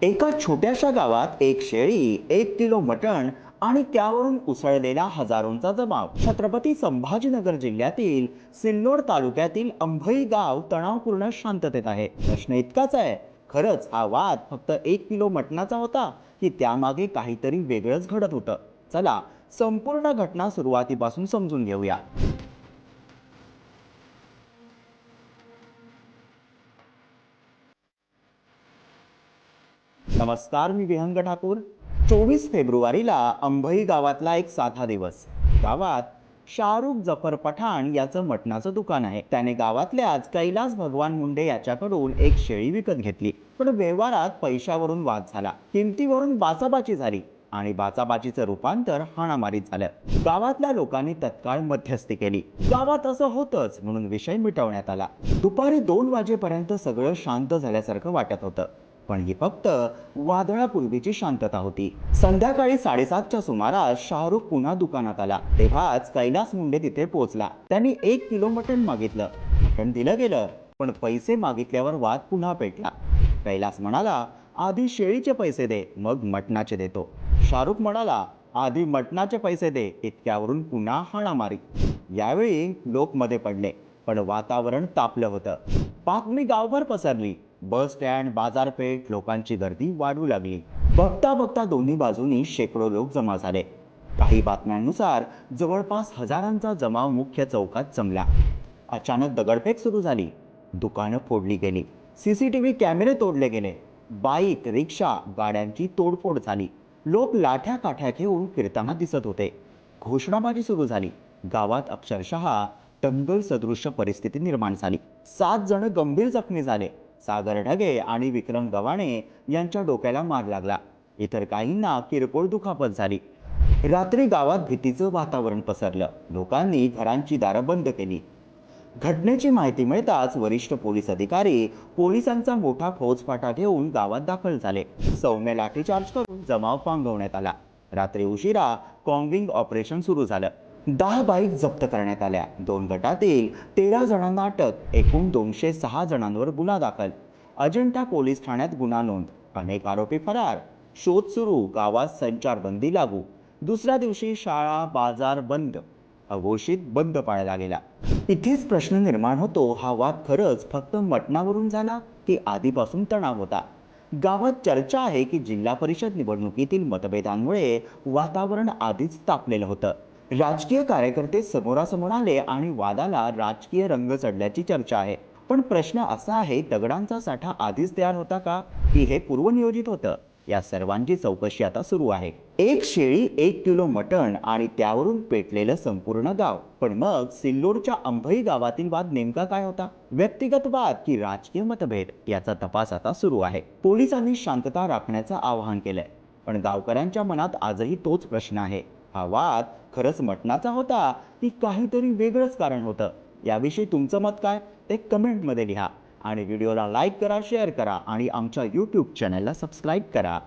एका छोट्याशा गावात एक शेळी, 1 किलो मटण आणि त्यावरून उसळलेला हजारोंचा जमाव. छत्रपती संभाजीनगर जिल्ह्यातील सिल्लोड तालुक्यातील अंभई गाव तणावपूर्ण शांततेत आहे. प्रश्न इतकाच आहे, खरंच हा वाद फक्त 1 किलो मटणाचा होता की त्यामागे काहीतरी वेगळंच घडत होतं? चला संपूर्ण घटना सुरुवातीपासून समजून घेऊया. नमस्कार, मी विहंग ठाकूर. 24 फेब्रुवारीला अंभई गावातला एक साधा दिवस. गावात शाहरुख जफर पठाण याचं मटणाचं दुकान आहे. त्याने गावातल्याच कैलास भगवान मुंडे याच्याकडून एक शेळी विकत घेतली. पण व्यवहारात पैशावरून वाद झाला, किमतीवरून बाचाबाची झाली आणि बाचाबाचीचं रूपांतर हाणामारीत झालं. गावातल्या लोकांनी तत्काळ मध्यस्थी केली. गावात असं होतंच म्हणून विषय मिटवण्यात आला. दुपारी 2 वाजेपर्यंत सगळं शांत झाल्यासारखं वाटत होतं, पण ही फक्त वादळापूर्वीची शांतता होती. संध्याकाळी 7:30च्या सुमारास शाहरुख पुन्हा दुकानात आला. तेव्हाच कैलास मुंडे तिथे पोहोचला. त्यांनी 1 किलो मटण मागितलं. मटण दिलं गेलं, पण पैसे मागितल्यावर वाद पुन्हा पेटला. कैलास म्हणाला, आधी शेळीचे पैसे दे, मग मटणाचे देतो. शाहरुख म्हणाला, आधी मटणाचे पैसे दे. इतक्यावरून पुन्हा हाणामारी. यावेळी लोक मध्ये पडले, पण वातावरण तापलं होतं. बातमी गावभर पसरली. बस स्टँड, बाजारपेठ, लोकांची गर्दी वाढू लागली. बघता बघता दोन्ही बाजूनी शेकडो लोक जमा झाले. काही बातम्यांनुसार जवळपास हजारांचा जमाव मुख्य चौकात जमला. अचानक दगडफेक सुरू झाली. दुकानं फोडली गेली. सीसीटीव्ही कॅमेरे तोडले गेले. बाईक, रिक्षा, गाड्यांची तोडफोड झाली. लोक लाठ्या काठ्या घेऊन फिरताना दिसत होते. घोषणाबाजी सुरू झाली. गावात अक्षरशः दंगल सदृश्य परिस्थिती निर्माण झाली. 7 जण गंभीर जखमी झाले. सागर ढगे आणि विक्रम गव्हाणे यांच्या डोक्याला मार लागला. इतर काहींना किरकोळ दुखापत झाली. रात्री गावात भीतीचं वातावरण पसरलं. लोकांनी घरांची दारं बंद केली. घटनेची माहिती मिळताच वरिष्ठ पोलीस अधिकारी पोलिसांचा मोठा फौजफाटा घेऊन गावात दाखल झाले. सौम्य लाठीचार्ज करून जमाव पांगवण्यात आला. रात्री उशिरा कॉम्बिंग ऑपरेशन सुरू झालं. 10 बाईक जप्त करण्यात आल्या. 2 गटातील 13 जणांना अटक. एकूण 206 जणांवर गुन्हा दाखल. अजिंठा पोलीस ठाण्यात गुन्हा नोंद. अनेक आरोपी फरार. शोध सुरू. गावात संचारबंदी लागू. दुसऱ्या दिवशी शाळा, बाजार बंद. अघोषित बंद पाळला गेला. इथेच प्रश्न निर्माण होतो, हा वाद खरंच फक्त मटणावरून झाला की आधीपासून तणाव होता? गावात चर्चा आहे की जिल्हा परिषद निवडणुकीतील मतभेदांमुळे वातावरण आधीच तापलेलं होतं. राजकीय कार्यकर्ते समोरासमोर आले आणि वादाला राजकीय रंग चढल्याची चर्चा आहे. पण प्रश्न असा आहे, दगडांचा साठा आधीच तयार होता का, की हे पूर्वनियोजित होतं? या सर्वांची चौकशी आता सुरू आहे. एक शेळी, 1 किलो मटण आणि त्यावरून पेटलेलं संपूर्ण गाव. पण मग सिल्लोडच्या अंभई गावातील वाद नेमका काय होता? व्यक्तिगत वाद की राजकीय मतभेद? याचा तपास आता सुरू आहे. पोलिसांनी शांतता राखण्याचं आवाहन केलंय, पण गावकऱ्यांच्या मनात आजही तोच प्रश्न आहे. हा वाद खरंच मटणाचा होता की काहीतरी वेगळंच कारण होतं? याविषयी तुमचं मत काय ते कमेंटमध्ये लिहा आणि व्हिडिओला लाईक करा, शेअर करा आणि आमच्या यूट्यूब चॅनलला सबस्क्राईब करा.